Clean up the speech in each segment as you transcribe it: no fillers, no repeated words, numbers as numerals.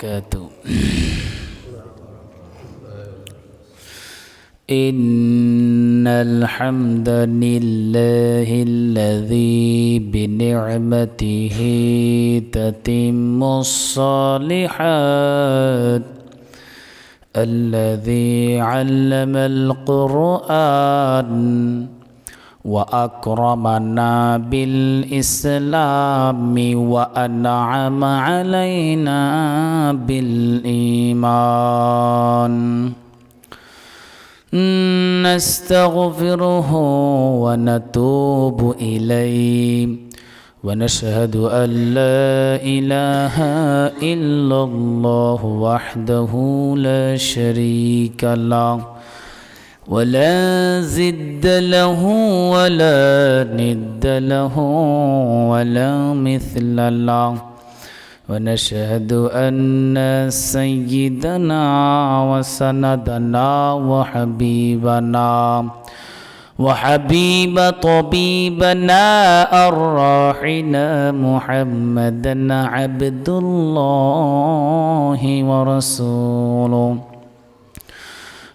وبركاته. إن الحمد لله الذي بنعمته تتم الصالحات، الذي علم القرآن وأكرمنا بالإسلام وأنعم علينا بالإيمان. نستغفره ونتوب إليه ونشهد أن لا إله إلا الله وحده لا شريك له ولا زد له ولا ند له ولا مثل له، ونشهد أن سيدنا وسندنا وحبيب طبيبنا أرواحنا محمدا عبد الله ورسوله،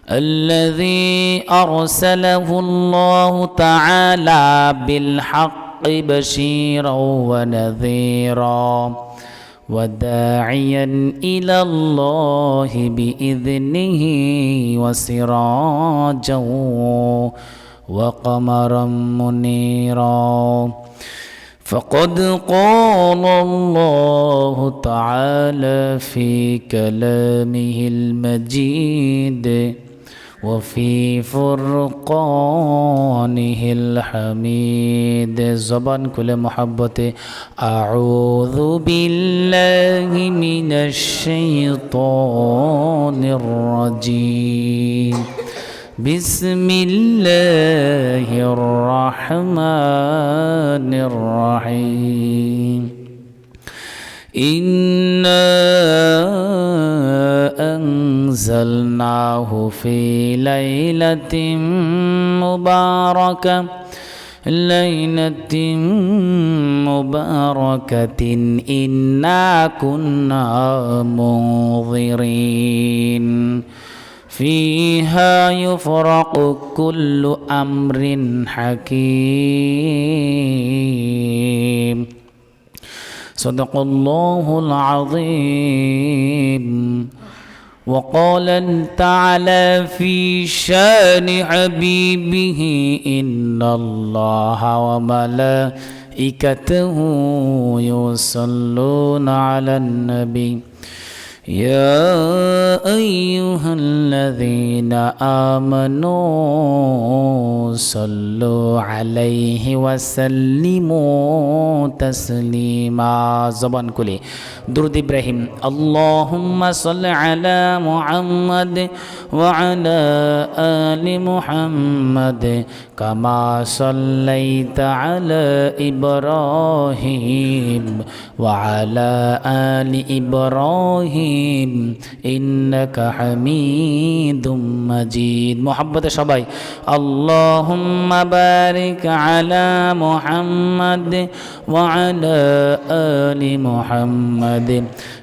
الذي أرسله الله تعالى بالحق بشيرا ونذيرا وداعيا إلى الله بإذنه وسراجا وقمرا منيرا. فقد قال الله تعالى في كلامه المجيد وفي فرقانه الحميد. زبان كل محبته أعوذ بالله من الشيطان الرجيم. بسم الله الرحمن الرحيم. إنا أنزلناه في ليلة مباركة إنا كنا منظرين فيها يفرق كل أمر حكيم. صدق الله العظيم. وقال تعالى في شان حبيبه إن الله وملائكته يصلون على النبي يا أيها الذين آمنوا صلوا عليه وسلموا تسليما. زبان كلي درود إبراهيم. اللهم صل على محمد وعلى آل محمد كما صليت على إبراهيم وعلى آل إبراهيم إنك حميد مجيد. محبت شباي اللهم بارك على محمد وعلى آل محمد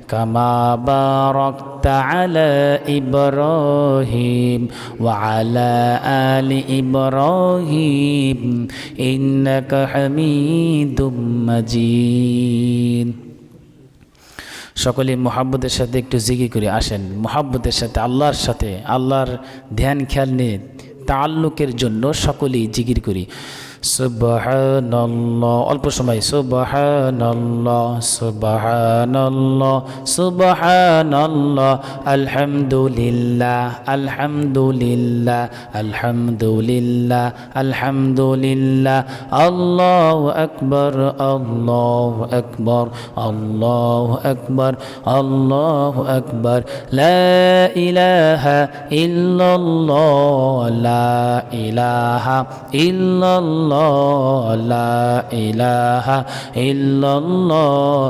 كما باركت على إبراهيم وعلى آل إبراهيم إنك حميد مجيد. সকলে মুহাব্বতের সাথে একটু জিকির করে আসেন। মুহাব্বতের সাথে আল্লাহর সাথে আল্লাহর ধ্যান খেয়াল নিয়ে তাআল্লুকের জন্য সকলেই জিকির করি। সুবহানাল্লাহ, অল্প সময় সুবহানাল্লাহ সুবহানাল্লাহ সুবহানাল্লাহ আলহামদুলিল্লাহ আলহামদুলিল্লাহ আলহামদুলিল্লাহ আলহামদুলিল্লাহ আল্লাহু আকবার আল্লাহু আকবার আল্লাহু আকবার আল্লাহু আকবার লা ইলাহা ইল্লাল্লাহ লা ইলাহা ইল্লাল্লাহ লা ইলাহা ইল্লাল্লাহ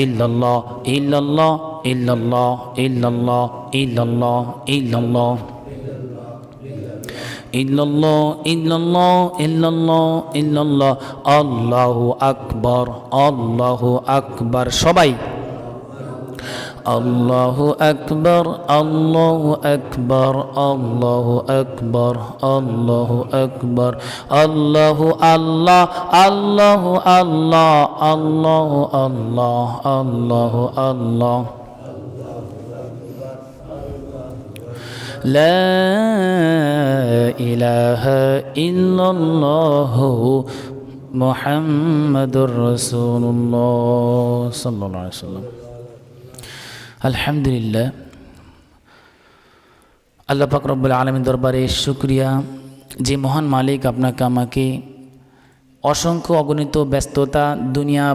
ইল্লাল্লাহ ইল্লাল্লাহ ইল্লাল্লাহ ইল্লাল্লাহ ইল্লাল্লাহ ইল্লাল্লাহ ইল্লাল্লাহ ইল্লাল্লাহ ইল্লাল্লাহ ইল্লাল্লাহ আল্লাহু আকবার আল্লাহু আকবার। সবাই আল্লাহু আকবার, আল্লাহু আকবার, আল্লাহু আকবার, আল্লাহু আকবার, আল্লাহু আল্লাহ, আল্লাহু আল্লাহ, আল্লাহু আল্লাহ, আল্লাহু আল্লাহ। লা ইলাহা ইল্লাল্লাহু মুহাম্মাদুর রাসূলুল্লাহ সাল্লাল্লাহু আলাইহি ওয়াসাল্লাম। আলহামদুলিল্লাহ, আল্লাহ পাক রব্বুল আলামিন দরবারে শুকরিয়া যে মহান মালিক আপনাকে আমাকে অসংখ্য অগণিত ব্যস্ততা দুনিয়া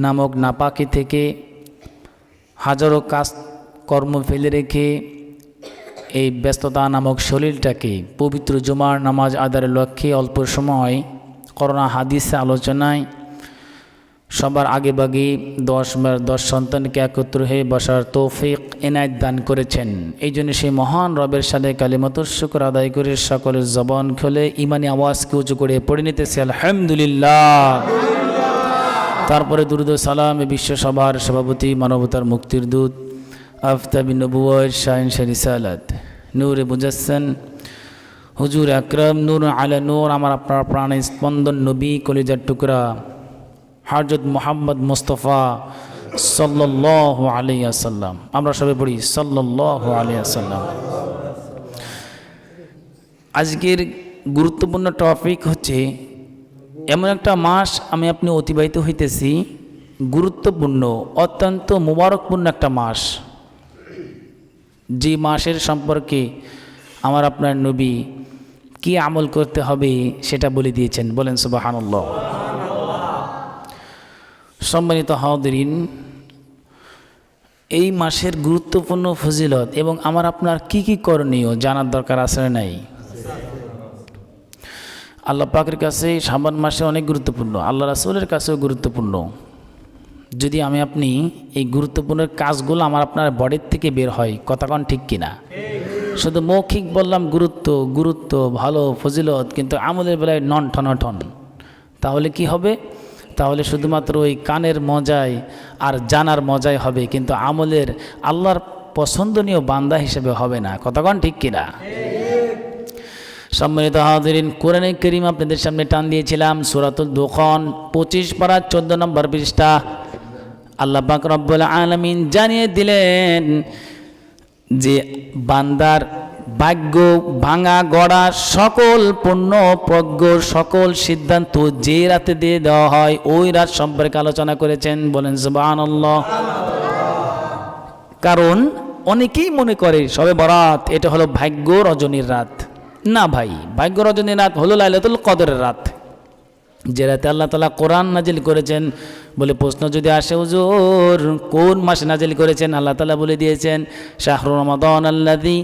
নামক নাপাকি থেকে হাজারো কাজ কর্ম ফেলে রেখে এই ব্যস্ততা নামক শরীরটাকে পবিত্র জুমার নামাজ আদায়ের লক্ষ্যে অল্প সময় করোনা হাদিসে আলোচনায় সবার আগে বাগে 10 সন্তানকে একত্র হয়ে বসার তৌফিক এনায়েত দান করেছেন। এই জন্য সেই মহান রবের সাথে কালিমাতুশ শুকর আদায় করে সকলের জবান খুলে ইমানি আওয়াজকে উঁচু করে পড়ে নিতেছি আলহামদুলিল্লাহ। তারপরে দুরূদ ও সালাম বিশ্বসভার সভাপতি, মানবতার মুক্তির দূত, আফতাবি নবুয়্যত, শাহিনশাহ রিসালাত, নূরে মুজাসসাম, হুজুর আকরাম, নূর আলা নূর, আমার আপনার প্রাণ স্পন্দন নবী কলিজার টুকরা হযরত মুহাম্মদ মুস্তাফা সাল্লাল্লাহু আলাইহি ওয়াসাল্লাম। আমরা সবাই পড়ি সাল্লাল্লাহু আলাইহি ওয়াসাল্লাম। আজকের গুরুত্বপূর্ণ টপিক হচ্ছে এমন একটা মাস আমি আপনি অতিবাহিত হইতেছি, গুরুত্বপূর্ণ অত্যন্ত মুবারকপূর্ণ একটা মাস, যে মাসের সম্পর্কে আমার আপনার নবী কি আমল করতে হবে সেটা বলে দিয়েছেন। বলেন সুবহানাল্লাহ। সম্মানিত হাজিরিন, এই মাসের গুরুত্বপূর্ণ ফজিলত এবং আমার আপনার কি কি করণীয় জানার দরকার আছে না নাই? আল্লাহ পাকের কাছে শাবান মাসে অনেক গুরুত্বপূর্ণ, আল্লাহ রাসূলের কাছেও গুরুত্বপূর্ণ। যদি আমি আপনি এই গুরুত্বপূর্ণ কাজগুলো আমার আপনার বডির থেকে বের হয়, কথা কন ঠিক কিনা? শুধু মৌখিক বললাম গুরুত্ব গুরুত্ব ভালো ফজিলত, কিন্তু আমলের বেলায় নন ঠনাঠন, তাহলে কি হবে? তাহলে শুধুমাত্র ওই কানের মজায় আর জানার মজায় হবে, কিন্তু আমলের আল্লাহর পছন্দনীয় বান্দা হিসেবে হবে না, কথা কন ঠিক কিনা? সম্মানিত হাজিরিন, কোরআনে কারীম আপনাদের সামনে টান দিয়েছিলাম সূরাতুল দুখান 25 পারা 14 নম্বর পৃষ্ঠা। আল্লাহ পাক রব্বুল আলামিন জানিয়ে দিলেন যে বান্দার ভাগ্য ভাঙা গড়া সকল পূর্ণ প্রজ্ঞ সকল সিদ্ধান্ত যে রাতে দিয়ে দেওয়া হয় ওই রাত সম্পর্কে আলোচনা করেছেন। বলেন সুবহানাল্লাহ। কারণ অনেকেই মনে করে শবে বরাত এটা হলো ভাগ্য রজনীর রাত। না ভাই, ভাগ্য রজনীর রাত হলো লাইলাতুল কদরের রাত, যে রাতে আল্লাহ তাআলা কোরআন নাজিল করেছেন। বলে প্রশ্ন যদি আসে, হুজুর কোন মাসে নাজিল করেছেন? আল্লাহ তাআলা বলে দিয়েছেন শাহরু রমাদান আল্লাযী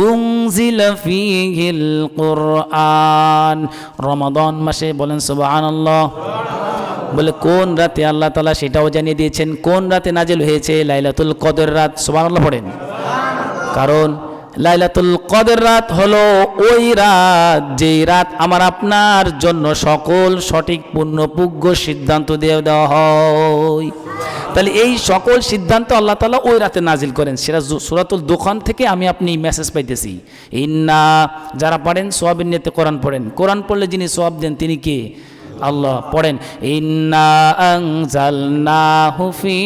উনজিলা ফীহিল কুরআন, রমাদান মাসে। বলেন সুবহানাল্লাহ। বলে কোন রাতে? আল্লাহ তাআলা সেটাও জানিয়ে দিয়েছেন কোন রাতে নাজিল হয়েছে, লাইলাতুল কদর রাত। সুবহানাল্লাহ পড়েন। কারণ লাইলাতুল কদর রাত হলো ওই রাত যেই রাত আমার আপনার জন্য সকল সঠিক পূর্ণপুজ্ঞ সিদ্ধান্ত দিয়ে দেওয়া হয়। তাহলে এই সকল সিদ্ধান্ত আল্লাহ তাআলা ওই রাতে নাজিল করেন। সেটা সূরাতুল দুখান থেকে আমি আপনি মেসেজ পাইতেছি। ইন্না, যারা পড়েন সওয়াবের নিয়তে কোরআন পড়েন, কোরআন পড়লে যিনি সওয়াব দেন তিনি কে? আল্লাহ। পড়েন ইন্না আনজালনাহু ফি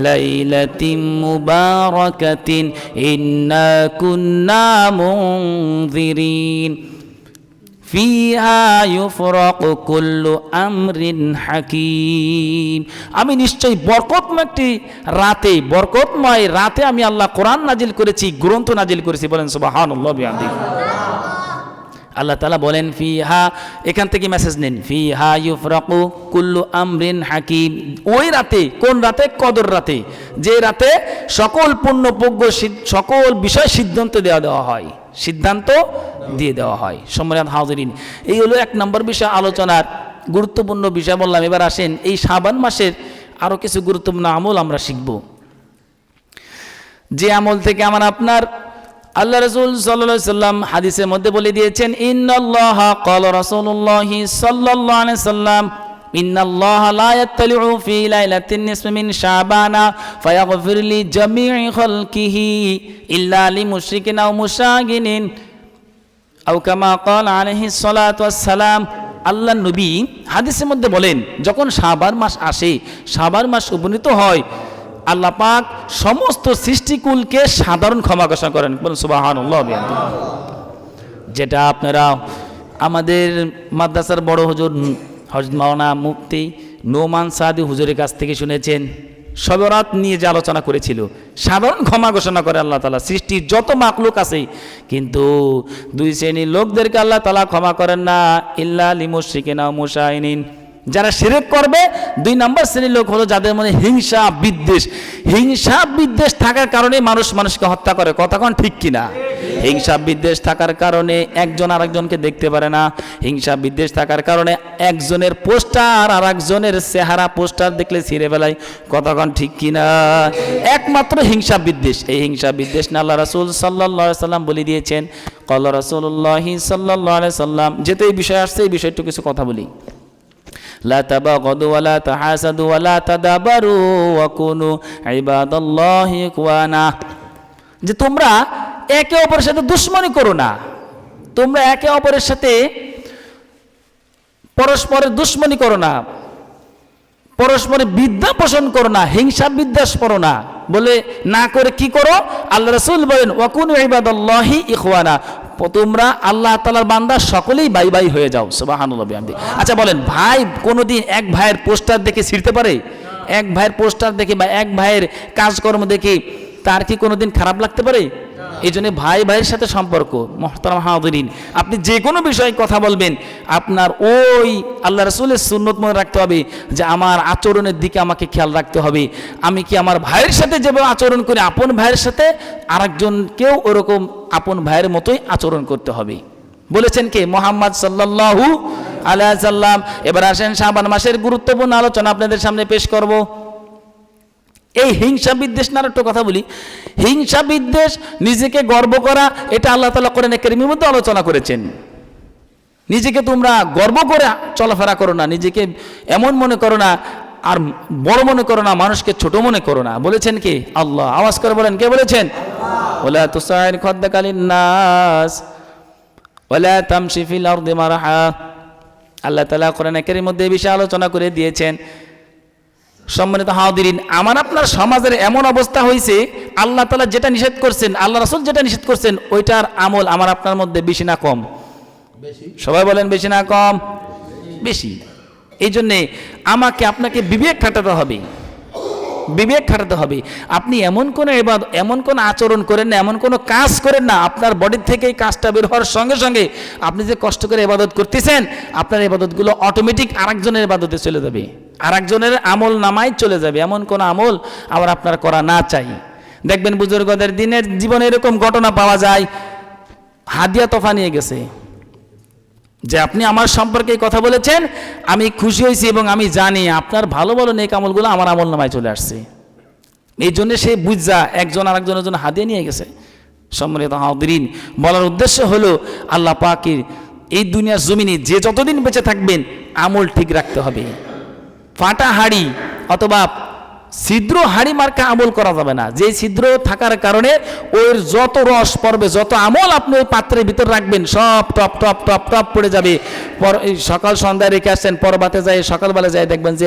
লাইলাতিন মুবারাকাতিন ইন্না কুন্না মুনজিরিন ফিহা ইউফরাকু কুল্লু আমরিন হাকিম। আমি নিশ্চয়ই বরকতময় একটি রাতে, বরকতময় রাতে আমি আল্লাহ কোরআন নাজিল করেছি, গ্রন্থ নাজিল করেছি। বলেন সুবহানাল্লাহ বিহামদিহি। আল্লাহ তাআলা বলেন ফিহা, এখান থেকে মেসেজ নিন, ফিহা ইউফরাকু কুল্লু আমরিন হাকিম। ওই রাতে, কোন রাতে? কদর রাতে, যে রাতে সকল পূর্ণপ্রজ্ঞ সকল বিষয় সিদ্ধান্ত দেওয়া হয়, সিদ্ধান্ত দিয়ে দেওয়া হয়। সম্মানিত হাজিরিন, এই হলো 1 নম্বর বিষয়, আলোচনার গুরুত্বপূর্ণ বিষয় বললাম। এবার আসেন এই শাবান মাসের আরও কিছু গুরুত্বপূর্ণ আমল আমরা শিখব, যে আমল থেকে আমার আপনার আল্লাহ রাসূল সাল্লাল্লাহু আলাইহি সাল্লাম হাদিসের মধ্যে বলে দিয়েছেন, ইন্নাল্লাহা ক্বালা রাসূলুল্লাহি সাল্লাল্লাহু আলাইহি সাল্লাম, ইন্নাল্লাহা লা ইয়াত্তালিউ ফি লাইলাতিন নিসফি মিন শাবানা ফায়াগফির লি জামিই খালকিহি ইল্লা লিমুশরিকিন আও মুশাগিনিন আও কামা ক্বালা আলাইহিস সালাতু ওয়াস সালাম। আল্লাহ নবী হাদিসের মধ্যে বলেন, যখন শাবান মাস আসে, শাবান মাস উপনীত হয়, আল্লাহ পাক সমস্ত সৃষ্টিকুলকে সাধারণ ক্ষমা ঘোষণা করেন। বলুন সুবহানাল্লাহ। যেটা আপনারা আমাদের মাদ্রাসার বড় হুজুর হযরত মাওলানা মুফতি নোমান সাদি হুজুরের কাছ থেকে শুনেছেন। সবরাত নিয়ে যে আলোচনা করেছিল, সাধারণ ক্ষমা ঘোষণা করে আল্লাহ তাআলা সৃষ্টির যত মাখলুক আছে, কিন্তু দুই শ্রেণীর লোকদেরকে আল্লাহ তাআলা ক্ষমা করেন না, ইল্লা লিমুশরিকিন আও মুশাইনিন, যারা শিরক করবে। 2 নম্বর শ্রেণীর লোক হলো যাদের মনে হিংসা বিদ্বেষ থাকার কারণে মানুষ মানুষকে হত্যা করে। কথা কোন ঠিক কিনা? হিংসা বিদ্বেষ থাকার কারণে একজন আরেকজনকে দেখতে পারে না। হিংসা বিদ্বেষ থাকার কারণে একজনের পোস্টার আর একজনের চেহারা পোস্টার দেখলে ছিঁড়ে ফেলায়। কথা কোন ঠিক কিনা? একমাত্র হিংসা বিদ্বেষ। এই হিংসা বিদ্বেষ না আল্লাহ রাসূল সাল্লাল্লাহু আলাইহি সাল্লাম বলে দিয়েছেন। ক্বালা রাসূলুল্লাহি সাল্লাল্লাহু আলাইহি সাল্লাম, যেহেতু এই বিষয় আসছে, এই বিষয়টা কিছু কথা বলি। লা তাবাগাদু ওয়া লা তাহাসাদু ওয়া লা তাদাবারু ওয়া কুনু ইবাদাল্লাহি ইখওয়ানা, যে তোমরা একে অপরের সাথে দুশমনি করো না, তোমরা একে অপরের সাথে পরস্পরের দুশমনি করো না, পরস্পরের বিদ্বেষ পোষণ করো না, হিংসা বিদ্বেষ করো না। বলে না করে কি করো? আল্লাহ রাসূল বলেন ওয়া কুনু ইবাদাল্লাহি ইখওয়ানা, তোমরা আল্লাহ তাআলার বান্দা সকলেই ভাই ভাই হয়ে যাও। সুবহানাল্লাহ বিহামদি। আচ্ছা বলেন, ভাই কোনোদিন এক ভাইয়ের পোস্টার দেখে ছিঁড়তে পারে? এক ভাইয়ের পোস্টার দেখে বা এক ভাইয়ের কাজকর্ম দেখে তার কি কোনোদিন খারাপ লাগতে পারে? এই জন্য ভাই ভাইয়ের সাথে সম্পর্ক। মুহতারাম হাজিরিন, আপনি যে কোনো বিষয়ে কথা বলবেন, আপনার ওই আল্লাহ রাসূলের সুন্নত মনে রাখতে হবে যে আমার আচরণের দিকে আমাকে খেয়াল রাখতে হবে। আমি কি আমার ভাইয়ের সাথে যেভাবে আচরণ করি, আপন ভাইয়ের সাথে আরেকজনকেও ওরকম আপন ভাইয়ের মতোই আচরণ করতে হবে। বলেছেন কে? মুহাম্মদ সাল্লাল্লাহু আলাইহি সাল্লাম। এবার আসেন শাবান মাসের গুরুত্বপূর্ণ আলোচনা আপনাদের সামনে পেশ করব। এই হিংসা বিদ্বেষ না, একটা কথা বলি, হিংসা বিদ্বেষ, নিজেকে গর্ব করা, এটা আল্লাহ তাআলা কোরআনে কারীমের মধ্যে আলোচনা করেছেন। নিজেকে তোমরা গর্ব করে চলাফেরা করো না, নিজেকে এমন মনে করো না আর বড় মনে করো না, মানুষকে ছোট মনে করো না। বলেছেন কে? আল্লাহ। আওয়াজ করে বলেন, কে বলেছেন? ওয়ালা তুসাইর খাদ্দাকা লিন্নাস ওয়ালা তামশি ফিল আরদি মারহা। আল্লাহ তাআলা কোরআনে কারীমের মধ্যে বিশাল আলোচনা করে দিয়েছেন। সম্মানিত হাজিরিন, আমার আপনার সমাজের এমন অবস্থা হয়েছে, আল্লাহ তাআলা যেটা নিষেধ করছেন, আল্লাহ রাসূল যেটা নিষেধ করছেন, ওইটার আমল আমার আপনার মধ্যে বেশি না কম? সবাই বলেন, বেশি না কম? বেশি। এই জন্যে আমাকে আপনাকে বিবেক খাটাতে হবে, বিবেক খাটাতে হবে। আপনি এমন কোনো আচরণ করেন না, এমন কোনো কাজ করেন না, আপনার বডির থেকে এই কাজটা বের হওয়ার সঙ্গে সঙ্গে আপনি যে কষ্ট করে ইবাদত করতেছেন, আপনার ইবাদতগুলো অটোমেটিক আরেকজনের ইবাদতে চলে যাবে, আরেকজনের আমল নামায় চলে যাবে। এমন কোনো আমল আবার আপনার করা না চাই। দেখবেন বুজুর্গদের দিনের জীবনে এরকম ঘটনা পাওয়া যায়, হাদিয়া তোফা নিয়ে গেছে, যে আপনি আমার সম্পর্কে কথা বলেছেন, আমি খুশি হয়েছি এবং আমি জানি আপনার ভালো ভালো নেক আমলগুলো আমার আমল নামায় চলে আসছে। এই জন্য সে বুঝা একজন আরেকজনের জন্য হাদিয়া নিয়ে গেছে। সম্মানিত হাজিরিন, বলার উদ্দেশ্য হলো আল্লাহ পাকের এই দুনিয়ার জমিনে যে যতদিন বেঁচে থাকবেন, আমল ঠিক রাখতে হবে। ফাটা হাড়ি অথবা ছিদ্র হাড়ি মার্কা আমল করা যাবে না। যে ছিদ্র থাকার কারণে ওর যত রস পড়বে, যত আমল আপনি ওই পাত্রের ভিতর রাখবেন, সব টপ টপ টপ টপ পড়ে যাবে। সকাল সন্ধ্যায় রেখে আসছেন, পরবাতে যায়, সকালবেলা যায়, দেখবেন যে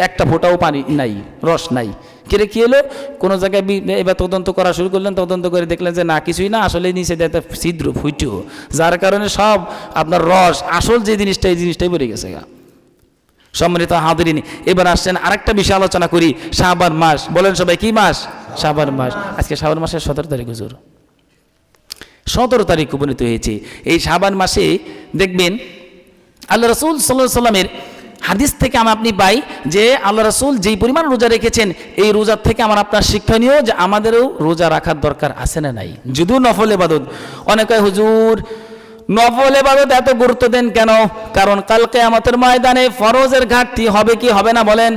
একটা ফোঁটাও পানি নাই, রস নাই। কিরে কি হলো? কোনো জায়গায় এবার তদন্ত করা শুরু করলেন, তদন্ত করে দেখলেন যে না, কিছুই না, আসলে নিচে একটা ছিদ্র ফুটো, যার কারণে সব আপনার রস, আসল যে জিনিসটা, এই জিনিসটাই বেড়ে গেছে। সম্মানিত হাজিরিন, এবার আসছেন আরেকটা বিষয় আলোচনা করি, শাবান মাস। বলেন সবাই, কি মাস? শাবান মাস। আজকে শাবান মাসের 17 তারিখ, হুজুর 17 তারিখ উপনীত হয়েছে। এই শাবান মাসে দেখবেন আল্লাহ রাসূল সাল্লাল্লাহু আলাইহি সাল্লামের হাদিস থেকে আপনি পাই যে আল্লাহ রাসূল যেই পরিমাণ রোজা রেখেছেন, এই রোজার থেকে আমার আপনার শিক্ষণীয় যে আমাদেরও রোজা রাখার দরকার আছে না নাই? যদিও নফল ইবাদত, অনেকে হুজুর নফল ইবাদত এত গুরুত্ব দেন কেন? কারণ কাল কিয়ামতের ময়দানে ফরজের ঘাটতি হবে কি হবে না? বলেন।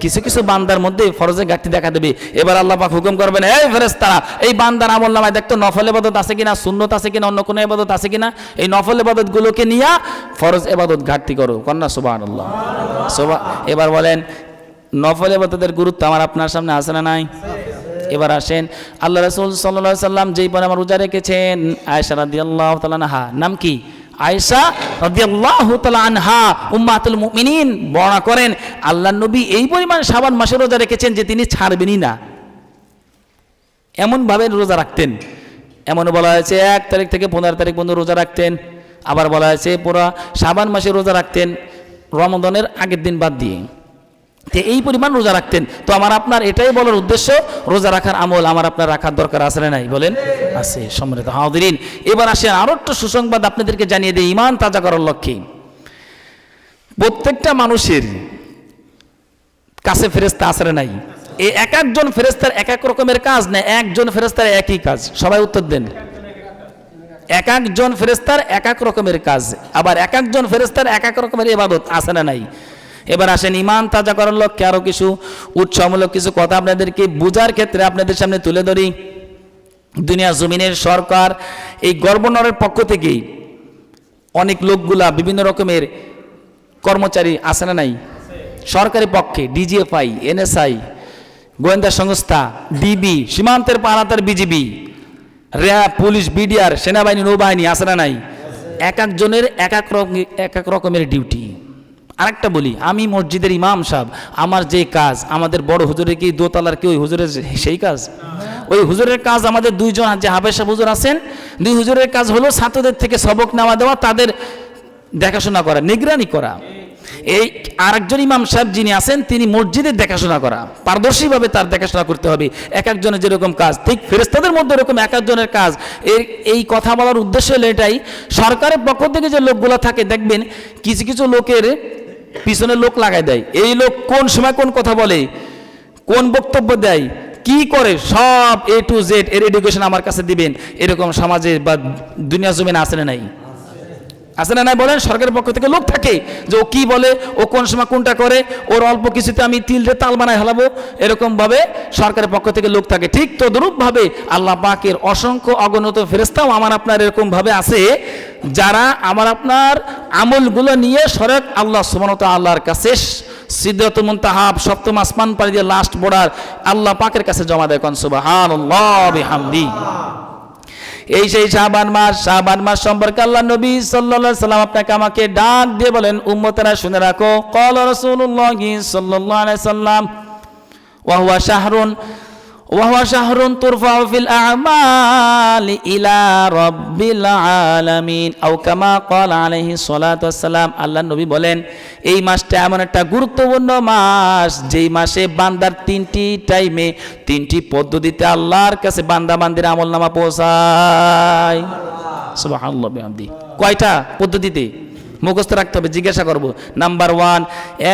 কিছু কিছু বান্দার মধ্যে ফরজের ঘাটতি দেখা দেবে। এবার আল্লাহ পাক হুকুম করবেন, এই ফেরেশতারা এই বান্দার আমল নামায় দেখতো নফল ইবাদত আছে কিনা, সুন্নত আছে কিনা, অন্য কোনো ইবাদত আছে কিনা, এই নফল ইবাদত গুলোকে নিয়ে ফরজ ইবাদত ঘাটতি করো। কন্যা সুবহানাল্লাহ। এবার বলেন নফল ইবাদতের গুরুত্ব আমার আপনার সামনে আছে না নাই? এবার আসেন, আল্লাহ রাসূল সাল্লাল্লাহু আলাইহি সাল্লাম যেই পরে আমার রোজা রেখেছেন, আয়েশা রাদিয়াল্লাহু তাআলা আনহা, নাম কি? আয়েশা রাদিয়াল্লাহু তাআলা আনহা উম্মাতুল মুমিনিন বর্ণনা করেন, আল্লাহর নবী এই পরিমাণ শাবান মাসে রোজা রেখেছেন যে তিনি ছাড়বেনই না, এমনভাবে রোজা রাখতেন। এমনও বলা হয়েছে 1 তারিখ থেকে 15 তারিখ পর্যন্ত রোজা রাখতেন। আবার বলা হয়েছে পুরো শাবান মাসে রোজা রাখতেন, রমজানের আগের দিন বাদ দিয়ে। তো এই পরিমাণ রোজা রাখতেন। তো আমার আপনার এটাই বলার উদ্দেশ্য, রোজা রাখার আমল আমার আপনার রাখার দরকার আছে না নাই? বলেন আছে। সম্মানিত হাজিরিন, এবার আসেন আরো একটা সুসংবাদ আপনাদেরকে জানিয়ে দিই ঈমান তাজা করার লক্ষ্যে। প্রত্যেকটা মানুষের কাছে ফেরেশতা আছে না নাই? এই এক একজন ফেরেশতার এক এক রকমের কাজ না, একজন ফেরেশতার একই কাজ। সবাই উত্তর দেন। এক একজন ফেরেশতার এক এক রকমের কাজ, আবার এক একজন ফেরেশতার এক এক রকমের ইবাদত আছে না নাই? এবার আসেন ঈমান তাজা করার লক্ষ্যে আরো কিছু উৎসাহমূলক কিছু কথা আপনাদেরকে বোঝার ক্ষেত্রে আপনাদের সামনে তুলে ধরি। দুনিয়া জমিনের সরকার এই গভর্নরের পক্ষ থেকে অনেক লোকগুলা বিভিন্ন রকমের কর্মচারী আছে না নাই? সরকারি পক্ষে ডিজিএফআই, এনএসআই, গোয়েন্দা সংস্থা, ডিবি, সীমান্তের পাহারাদার বিজিবি, র্যাব, পুলিশ, বিডিআর, সেনাবাহিনী, নৌবাহিনী আছে না নাই? এক একজনের এক এক রকমের ডিউটি। আরেকটা বলি, আমি মসজিদের ইমাম সাহেব, আমার যে কাজ, আমাদের বড় হুজুরের কি দোতলার কি ওই হুজুরের সেই কাজ? ওই হুজুরের কাজ আমাদের দুইজন যে হাফেজ সাহেব হুজুর আছেন, দুই হুজুরের কাজ হলো ছাত্রদের থেকে সবক নেওয়া দেওয়া, তাদের দেখাশোনা করা, নিগরানি করা। এই আরেকজন ইমাম সাহেব যিনি আছেন তিনি মসজিদের দেখাশোনা করা, পারদর্শীভাবে তার দেখাশোনা করতে হবে। এক একজনের যেরকম কাজ, ঠিক ফেরেশতাদের মধ্যে এরকম এক একজনের কাজ। এই কথা বলার উদ্দেশ্য হলো এটাই, সরকারের পক্ষ থেকে যে লোকগুলো থাকে দেখবেন কিছু কিছু লোকের পিছনে লোক লাগাই দেয়। এই লোক কোন সময় কোন কথা বলে, কোন বক্তব্য দেয়, কি করে, সব A to Z এর এডুকেশন আমার কাছে দিবেন। এরকম সমাজে বা দুনিয়া জমিনে আছে না নাই? আছে না নাই? বলেন। সরকারের পক্ষ থেকে লোক থাকে যে ও কি বলে, ও কোন সময় কোনটা করে, ওর অল্প কিছুতে আমি তিলরে তাল বানায় হালাবো, এরকম ভাবে সরকারের পক্ষ থেকে লোক থাকে। ঠিক তদ্রূপ ভাবে আল্লাহ পাকের অসংখ্য অগণিত ফেরেশতাও আমার আপনার এরকম ভাবে আছে, যারা আমার আপনার আমলগুলো নিয়ে সরক আল্লাহ সুবহানাহু ওয়া তাআলার কাছে সিদরাতুল মুনতাহা, সপ্তম আসমান পাড়ি দিয়ে লাস্ট বর্ডার আল্লাহ পাকের কাছে জমা দেয়। কোন সুবহানাল্লাহ বিহামদি। এই সেই শাবান মাস সম্পর্কে আল্লাহ নবী সাল্লাল্লাহু আলাইহি সাল্লাম আপনাকে আমাকে ডাক দিয়ে বলেন, উম্মতেরা শুনে রাখো, ক্বালা রাসূলুল্লাহি সাল্লাল্লাহু আলাইহি সাল্লাম, ওয়া হুয়া শাহরুন তুরফাউ ফিল আ'মালি ইলা রাব্বিল আলামিন, আও কামা ক্বালা আলাইহিস সালাতু ওয়াস সালাম। আল্লাহ নবী বলেন, এই মাসটা এমন একটা গুরুত্বপূর্ণ মাস, যেই মাসে বান্দার 3টি টাইমে 3টি পদ্ধতিতে আল্লাহর কাছে বান্দা বান্দির আমলনামা পৌঁছায়। সুবহানাল্লাহ বিহামদি। কয়টা পদ্ধতিতে? মুখস্থ রাখতে হবে, জিজ্ঞাসা করবো। নাম্বার 1,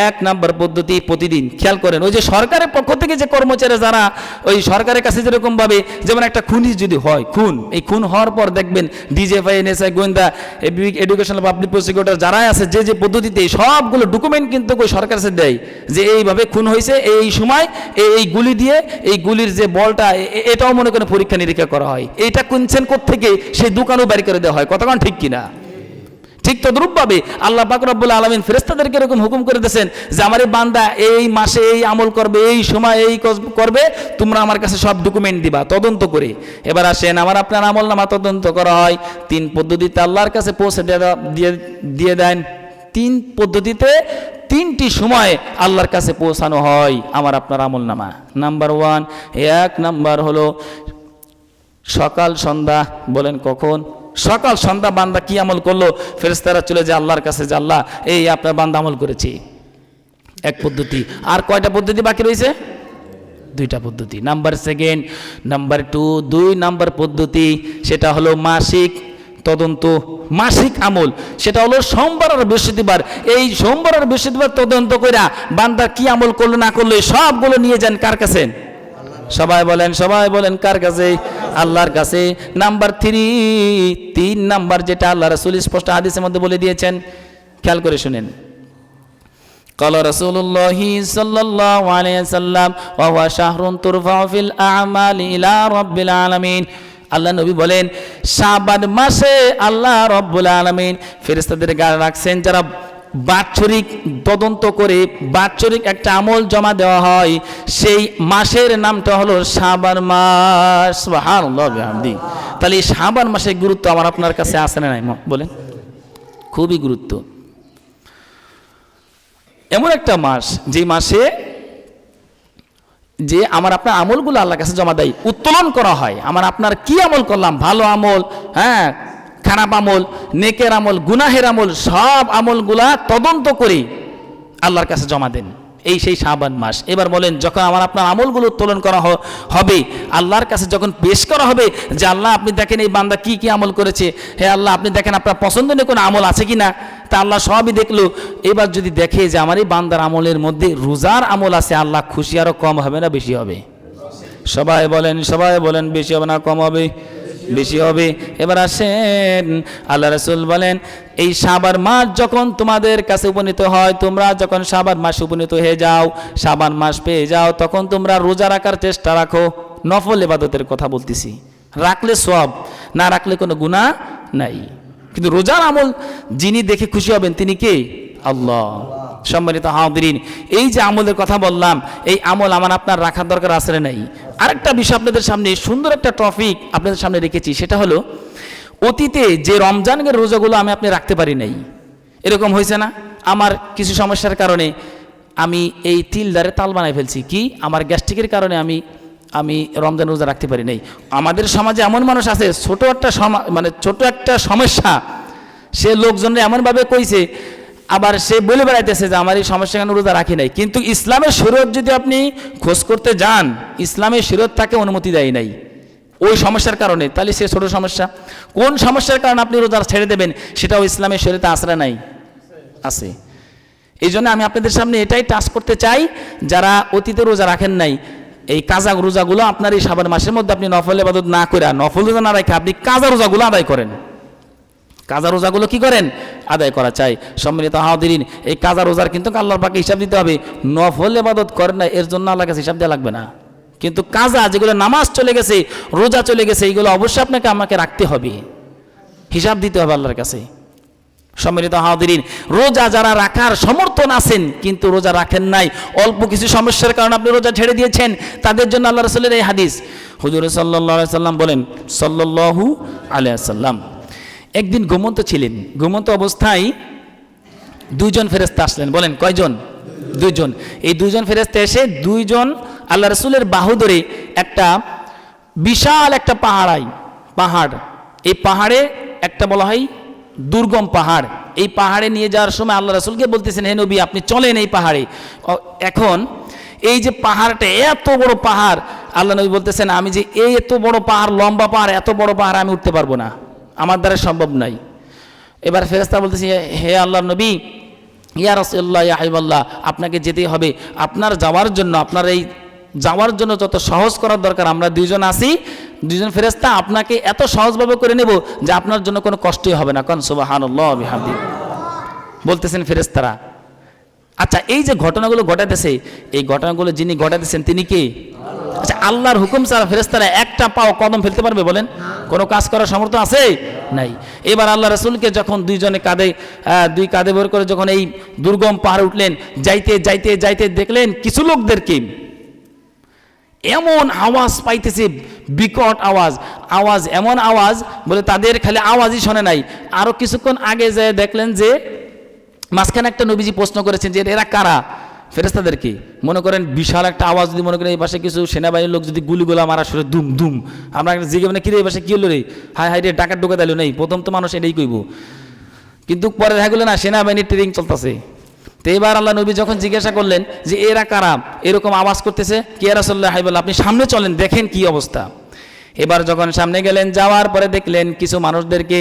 1 নাম্বার পদ্ধতি প্রতিদিন। খেয়াল করেন, ওই যে সরকারের পক্ষ থেকে যে কর্মচারী যারা ওই সরকারের কাছে যেরকম ভাবে, যেমন একটা খুনি যদি হয়, এই খুন হওয়ার পর দেখবেন ডিজিএফআই, এনএসআই, গোয়েন্দা, এডুকেশনাল পাবলিক প্রসিকিউটর যারা আছে, যে পদ্ধতিতে সবগুলো ডকুমেন্ট কিন্তু ওই সরকার কাছে দেয় যে এইভাবে খুন হয়েছে, এই সময় এই গুলি দিয়ে, এই গুলির যে বলটা, এটাও মনে করেন পরীক্ষা নিরীক্ষা করা হয়। এইটা কিনছেন কোত্থেকে, সেই দোকানও বাড়ি করে দেওয়া হয়। কতক্ষণ ঠিক কিনা? ঠিক তদ্রূপভাবে আল্লাহ পাক রব্বুল আলামিন ফেরেশতাদেরকে এরকম হুকুম করে দিয়েছেন যে আমার এই বান্দা এই মাসে এই আমল করবে, এই সময় এই করবে, তোমরা আমার কাছে সব ডকুমেন্ট দিবা তদন্ত করে। এবার আসেন, আমার আপনার আমলনামা তদন্ত করা হয় 3 পদ্ধতিতে আল্লাহর কাছে পৌঁছে দিয়ে দেন। 3 পদ্ধতিতে 3টি সময় আল্লাহর কাছে পৌঁছানো হয় আমার আপনার আমলনামা। নাম্বার 1, 1 নাম্বার হলো সকাল সন্ধ্যা। বলেন কখন? সকাল সন্ধ্যা বান্দা কি আমল করলো, ফেরেশতারা চলে যায় আল্লাহর কাছে যে আল্লাহ এই আপনার বান্দা আমল করেছে। এক পদ্ধতি। আর কয়টা পদ্ধতি বাকি রয়েছে? 2টা পদ্ধতি। নাম্বার 2, নাম্বার 2 নাম্বার পদ্ধতি, সেটা হলো মাসিক তদন্ত, মাসিক আমল। সেটা হলো সোমবার আর বৃহস্পতিবার। এই সোমবার আর বৃহস্পতিবার তদন্ত কইরা বান্দা কি আমল করলো না করলো সবগুলো নিয়ে যান কার কাছে? সবাই বলেন কার কাছে? আল্লাহর কাছে। নাম্বার 3 নাম্বার যেটা আল্লাহ রাসূল স্পষ্ট হাদিসের মধ্যে বলে দিয়েছেন, খেয়াল করে শুনেন। قال رسول الله صلى الله عليه وسلم وهو شهر ترفع في الأعمال إلى رب العالمين আল্লাহ নবী বলেন শাবান মাসে আল্লাহ রব্বুল আলামিন ফেরেশতাদের গায়ে রাখছেন যারা বাৎসরিক তদন্ত করে বাৎসরিক একটা আমল জমা দেওয়া হয়, সেই মাসের নামটা হলো শাবান মাস। সুবহানাল্লাহ বিহামদি। তাহলে এই শাবান মাসের গুরুত্ব আমার আপনার কাছে আছে না নাই বলেন? খুবই গুরুত্ব। এমন একটা মাস যে মাসে যে আমার আপনার আমলগুলো আল্লাহর কাছে জমা দেয়, উত্তোলন করা হয়। আমার আপনার কি আমল করলাম, ভালো আমল, হ্যাঁ খারাপ আমল, নেকের আমল, গুনাহের আমল, সব আমলগুলা তদন্ত করে আল্লাহর কাছে জমা দেন। এই সেই শাবান মাস। এবার বলেন যখন আমার আপনার আমলগুলো উত্তোলন করা হবে, আল্লাহর কাছে যখন পেশ করা হবে যে আল্লাহ আপনি দেখেন এই বান্দা কি কি আমল করেছে, হে আল্লাহ আপনি দেখেন আপনার পছন্দনীয় কোনো আমল আছে কি না, তা আল্লাহ সবই দেখলো। এবার যদি দেখে যে আমার এই বান্দার আমলের মধ্যে রোজার আমল আছে, আল্লাহ খুশি আরো কম হবে না বেশি হবে? সবাই বলেন বেশি হবে না কম হবে? বেশি হবে। এবার আসেন আল্লাহ রাসূল বলেন এই শাবান মাস যখন তোমাদের কাছে উপনীত হয়, তোমরা যখন শাবান মাস উপনীত হয়ে যাও, শাবান মাস পেয়ে যাও, তখন তোমরা রোজা রাখার চেষ্টা রাখো। নফল ইবাদতের কথা বলতেছি, রাখলে সওয়াব, না রাখলে কোনো গুনাহ নাই। কিন্তু রোজার আমল যিনি দেখে খুশি হবেন তিনি কে? আল্লাহ। সম্মানিত হাজিরিন, এই যে আমলের কথা বললাম, এই আমল আমার আপনার রাখার দরকার আছে না নাই? আরেকটা বিষয় আপনাদের সামনে সুন্দর একটা টপিক আপনাদের সামনে রেখেছি, সেটা হলো অতীতে যে রমজানের রোজাগুলো আমি আপনি রাখতে পারি নাই। এরকম হয়েছে না? আমার কিছু সমস্যার কারণে আমি এই তিলদারে তাল বানাই ফেলছি, কি আমার গ্যাস্ট্রিকের কারণে আমি রমজান রোজা রাখতে পারি নাই। আমাদের সমাজে এমন মানুষ আছে ছোট একটা সমস্যা সে লোকজনরা এমনভাবে কইছে, আবার সে বলে বেড়াইতেছে যে আমার এই সমস্যা কেন রোজা রাখি নাই। কিন্তু ইসলামের শরীয়ত যদি আপনি খোঁজ করতে যান, ইসলামের শরীয়ত তাকে অনুমতি দেয় নাই ওই সমস্যার কারণে। তাহলে সে ছোট সমস্যা, কোন সমস্যার কারণে আপনি রোজা ছেড়ে দেবেন সেটাও ইসলামের শরীয়তে আশ্রয় নাই, আছে। এই জন্য আমি আপনাদের সামনে এটাই টাচ করতে চাই, যারা অতীতে রোজা রাখেন নাই, এই কাজা রোজাগুলো আপনার এই শাবান মাসের মধ্যে আপনি নফল ইবাদত না করে, নফল রোজা না রেখে আপনি কাজা রোজাগুলো আদায় করেন। কাজা রোজাগুলো কি করেন? আদায় করা চাই। সম্মানিত হাজিরিন, এই কাজা রোজার কিন্তু আল্লাহর পাকে হিসাব দিতে হবে। নফল ইবাদত করেন না এর জন্য আল্লাহর কাছে হিসাব দেওয়া লাগবে না। কিন্তু কাজা যেগুলো নামাজ চলে গেছে, রোজা চলে গেছে, এইগুলো অবশ্যই আমাকে রাখতে হবে, হিসাব দিতে হবে আল্লাহর কাছে। সম্মানিত হাজিরিন, রোজা যারা রাখার সমর্থন আছেন কিন্তু রোজা রাখেন নাই, অল্প কিছু সমস্যার কারণে আপনি রোজা ছেড়ে দিয়েছেন, তাদের জন্য আল্লাহ রাসূলের এই হাদিস, হুজুর সাল্লাল্লাহু আলাইহি সাল্লাম বলেন, সাল্লাল্লাহু আলাইহি সাল্লাম একদিন ঘুমন্ত ছিলেন। ঘুমন্ত অবস্থায় দুইজন ফেরেশতা আসলেন। বলেন কয়জন? দুইজন। এই দুইজন ফেরেশতা এসে দুইজন আল্লাহ রাসূলের বাহু ধরে একটা বিশাল একটা পাহাড়, এই পাহাড়ে একটা বলা হয় দুর্গম পাহাড়, এই পাহাড়ে নিয়ে যাওয়ার সময় আল্লাহ রাসূলকে বলতেছেন, হে নবী আপনি চলেন এই পাহাড়ে। এখন এই যে পাহাড়টা এত বড় পাহাড়, আল্লাহ নবী বলতেছেন আমি যে এই এত বড় পাহাড়, লম্বা পাহাড়, এত বড় পাহাড় আমি উঠতে পারবো না, আমার দ্বারা সম্ভব নাই। এবার ফেরেশতা বলতেছে, হে আল্লাহর নবী, ইয়া রাসূলুল্লাহ, ইয়া হাবিবাল্লাহ, আপনাকে যেতেই হবে। আপনার এই যাওয়ার জন্য যত সহজ করার দরকার আমরা দুইজন আছি, দুইজন ফেরেশতা আপনাকে এত সহজভাবে করে নেব যে আপনার জন্য কোনো কষ্টই হবে না। কারণ সুবহানাল্লাহ বিহামদি বলতেছেন ফেরেশতারা। আচ্ছা, এই যে ঘটনাগুলো ঘটাতেছে, এই ঘটনাগুলো যিনি ঘটাতেছেন তিনি কে? আচ্ছা, আল্লাহর হুকুম ছাড়া ফেরেশতারা একটা পাও কদম ফেলতে পারবে? বলেন, কোনো কাজ করার সামর্থ্য আছে? নাই। এবার আল্লাহ রাসূলকে যখন দুইজনে দুই কাঁধে ভর করে যখন এই দুর্গম পাহাড়ে উঠলেন, যাইতে দেখলেন কিছু লোকদেরকে এমন আওয়াজ পাইতেছে, বিকট আওয়াজ, এমন আওয়াজ বলে তাদের খালি আওয়াজই শোনে নাই। আরো কিছুক্ষণ আগে যায় দেখলেন যে মাঝখানে একটা নবীজি প্রশ্ন করেছেন যে এরা কারা? ফেরেশতাদেরকে। মনে করেন বিশাল একটা আওয়াজ, যদি মনে করেন এই পাশে কিছু সেনাবাহিনীর লোক যদি গুলিগুলা মারা শুনে দুম দুম, আমরা জিজ্ঞেস মানে কিরে এই পাশে কি হলো রে, হায় রে ডাকাত ঢোকা দিল নেই, প্রথম তো মানুষ এটাই কইব, কিন্তু পরে দেখা গেলো না সেনাবাহিনীর ট্রেনিং চলতেছে। তো এবার আল্লাহ নবী যখন জিজ্ঞাসা করলেন যে এরা কারা, এরকম আওয়াজ করতেছে, কে রাসূলুল্লাহ হাবিবাল্লাহ আপনি সামনে চলেন দেখেন কি অবস্থা। এবার যখন সামনে গেলেন, যাওয়ার পরে দেখলেন কিছু মানুষদেরকে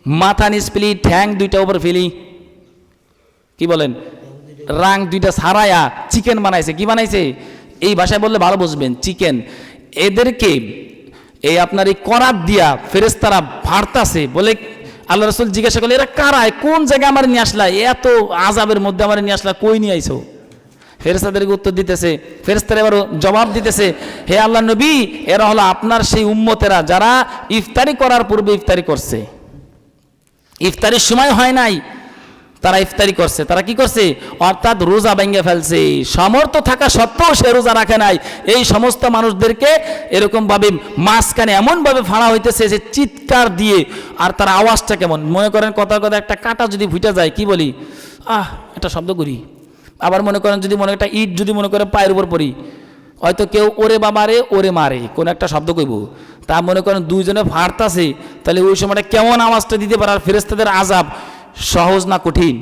মাথা নিচ ফেলি, ঠ্যাং দুইটা উপর ফেলি, কি বলেন, রাং দুইটা ছাড়ায়া চিকেন বানাইছে। কি বানাইছে? এই ভাষায় বললে ভালো বুঝবেন, চিকেন। এদেরকে এই আপনার এই করাত দিয়া ফেরেশতারা ভাড়তাছে, বলে আল্লাহ রাসূল জিজ্ঞাসা করলেন, এরা কারায়, কোন জায়গায় আমার নিয়ে আসলা, এত আযাবের মধ্যে আমার নিয়ে আসলা, কই নিয়ে আইছো? ফেরেশতাদেরকে উত্তর দিতেছে, ফেরেশতারা এবারও জবাব দিতেছে, হে আল্লাহ নবী, এরা হলো আপনার সেই উম্মতেরা যারা ইফতারি করার পূর্বে ইফতারি করছে, ইফতারির সময় হয় নাই, তারা ইফতারি করছে। তারা কি করছে? অর্থাৎ রোজা ভেঙে ফেলছে, সামর্থ্য থাকা সত্ত্বেও সে রোজা রাখে নাই। এই সমস্ত মানুষদেরকে এরকমভাবে মাঝখানে এমনভাবে ফাড়া হইতেছে যে চিৎকার দিয়ে, আর তার আওয়াজটা কেমন, মনে করেন কথা কথা একটা কাঁটা যদি ফুটে যায়, কি বলি, একটা শব্দ করি। আবার মনে করেন যদি মনে একটা ইট যদি মনে করেন পায়ের উপর পড়ি, হয়তো কেউ ওরে বাবারে ওরে মারে কোন একটা শব্দ কইব, তা মনে করেন দুইজনে ফাড়তাছে, তাহলে ওই সময়টা কেমন আওয়াজটা দিতে পারে? আর ফেরেশতাদের আযাব সহজ না কঠিন?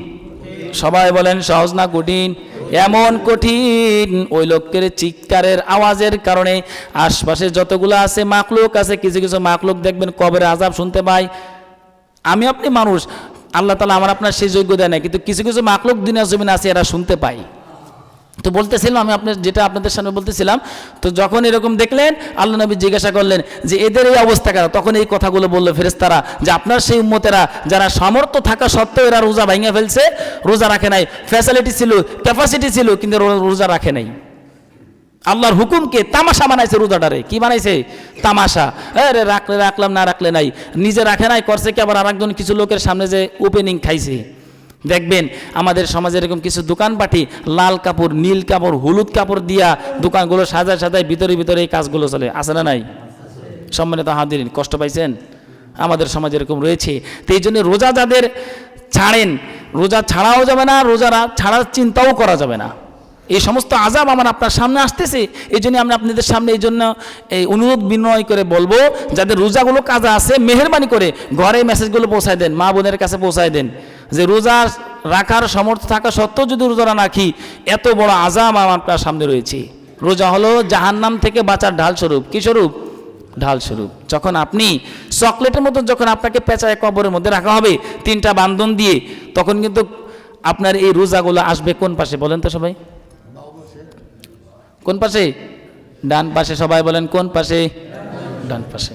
সবাই বলেন সহজ না কঠিন? এমন কঠিন, ওই লোকের চিৎকারের আওয়াজের কারণে আশপাশে যতগুলো আছে মাখলুক আছে, কিছু কিছু মাখলুক দেখবেন কবরের আযাব শুনতে পায়। আমি আপনি মানুষ, আল্লাহ তাআলা আমার আপনার সেই যোগ্য দেয় না, কিন্তু কিছু কিছু মাখলুক দুনিয়া জমিন আছে, এরা শুনতে পায়। তো বলতেছিলাম আমি যেটা আপনাদের সামনে বলতেছিলাম, তো যখন এরকম দেখলেন আল্লাহ নবী জিজ্ঞাসা করলেন যে এদের এই অবস্থা কেন, তখন এই কথাগুলো বললো ফেরেশতারা যে আপনার সেই উম্মতেরা যারা সামর্থ্য থাকা সত্ত্বেও এরা রোজা ভেঙে ফেলছে, রোজা রাখে নাই, ফ্যাসিলিটি ছিল, ক্যাপাসিটি ছিল, কিন্তু রোজা রাখে নাই। আল্লাহর হুকুমকে তামাশা বানাইছে, রোজাটারে কি বানাইছে? তামাশা। আরে রাখলে রাখলাম, না রাখলে নাই, নিজে রাখে নাই করছে কি, আবার আরেকজন কিছু লোকের সামনে যে ওপেনিং খাইছে। দেখবেন আমাদের সমাজে এরকম কিছু দোকানপাটি লাল কাপড়, নীল কাপড়, হলুদ কাপড় দিয়া দোকানগুলো সাজায় সাজায় ভিতরে ভিতরে এই কাজগুলো চলে, আছে না নাই? সম্মানিত হাজিরিন, কষ্ট পাইছেন? আমাদের সমাজে এরকম রয়েছে। তো এই জন্য রোজা যাদের ছাড়েন, রোজা ছাড়াও যাবে না, রোজা ছাড়ার চিন্তাও করা যাবে না। এই সমস্ত আযাব আমার আপনার সামনে আসতেছে, এই জন্য আমরা আপনাদের সামনে এই জন্য এই অনুরোধ বিনয় করে বলবো, যাদের রোজাগুলো কাজা আছে মেহেরবানি করে ঘরে মেসেজগুলো পৌঁছায় দেন, মা বোনের কাছে পৌঁছায় দেন যে রোজা রাখার সামর্থ্য থাকা সত্ত্বেও যদি রোজা না রাখি, এত বড় আযাব আমার আপনার সামনে রয়েছে। রোজা হলো জাহান্নাম থেকে বাঁচার ঢাল স্বরূপ। কি স্বরূপ? ঢাল স্বরূপ। যখন আপনি চকলেটের মতো যখন আপনাকে পেঁচায় কবরের মধ্যে রাখা হবে 3টা বান্ধন দিয়ে, তখন কিন্তু আপনার এই রোজাগুলো আসবে কোন পাশে বলেন তো সবাই? কোন পাশে? ডান পাশে। সবাই বলেন কোন পাশে? ডান পাশে।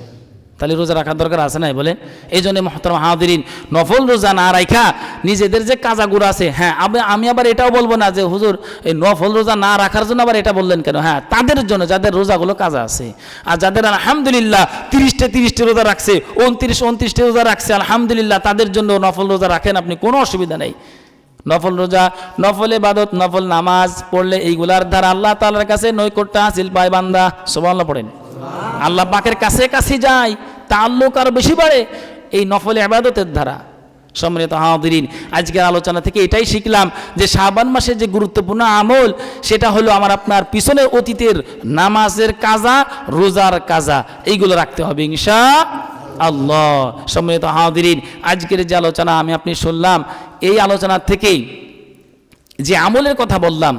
তাহলে রোজা রাখার দরকার আছে নাই বলেন? এই জন্য মুহতারাম হাজিরিন, নফল রোজা না রাখা নিজেদের যে কাজাগুলো আছে, হ্যাঁ আমি আবার এটাও বলবো না যে হুজুর এই নফল রোজা না রাখার জন্য আবার এটা বললেন কেন। হ্যাঁ, তাদের জন্য যাদের রোজাগুলো কাজা আছে, আর যাদের আলহামদুলিল্লাহ 30টা রোজা রাখছে, 29টা রোজা রাখছে, আলহামদুলিল্লাহ, তাদের জন্য নফল রোজা রাখেন আপনি, কোনো অসুবিধা নেই। নফল রোজা, নফল ইবাদত, নফল নামাজ পড়লে এইগুলার দ্বারা আল্লাহ তাআলার কাছে নৈকট্য হাসিল পায় বান্দা। সুবহানাল্লাহ পড়েন। আল্লাহ পাকের কাছে কাছে যায়, তাআল্লুক আরো বেশি বাড়ে এই নফল ইবাদতের দ্বারা। সম্মানিত হাজিরিন, আজকের আলোচনা থেকে এটাই শিখলাম যে শাবান মাসের যে গুরুত্বপূর্ণ আমল, সেটা হলো আমার আপনার পিছনের অতীতের নামাজের কাজা, রোজার কাজা, এইগুলো রাখতে হবে ইনশাআল্লাহ। সম্মানিত হাজিরিন, আজকের যে আলোচনা আমি আপনি শুনলাম, এই আলোচনা থেকেই যে আমলের কথা বললাম,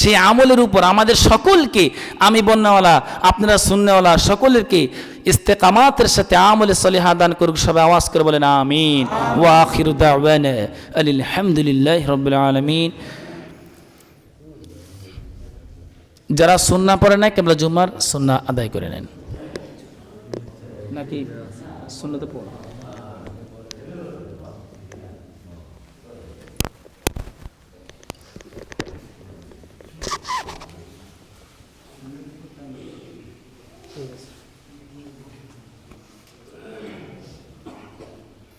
সেই আমলের উপর আমাদের সকলকে, আমি বন্যাওয়ালা আপনারা সুন্নাওয়ালা সকলকে ইস্তেকামাতের সাথে আমলে সলিহা দান করুক। সবাই আওয়াজ করে বলেন আমিন। ওয়া আখিরু দাওয়ানা আলহামদুলিল্লাহি রাব্বিল আলামিন। যারা সুন্নাহ পড়ে না কেবল জুমার সুন্নাহ আদায় করে নেন, নাকি সুন্নাতে পড়ো।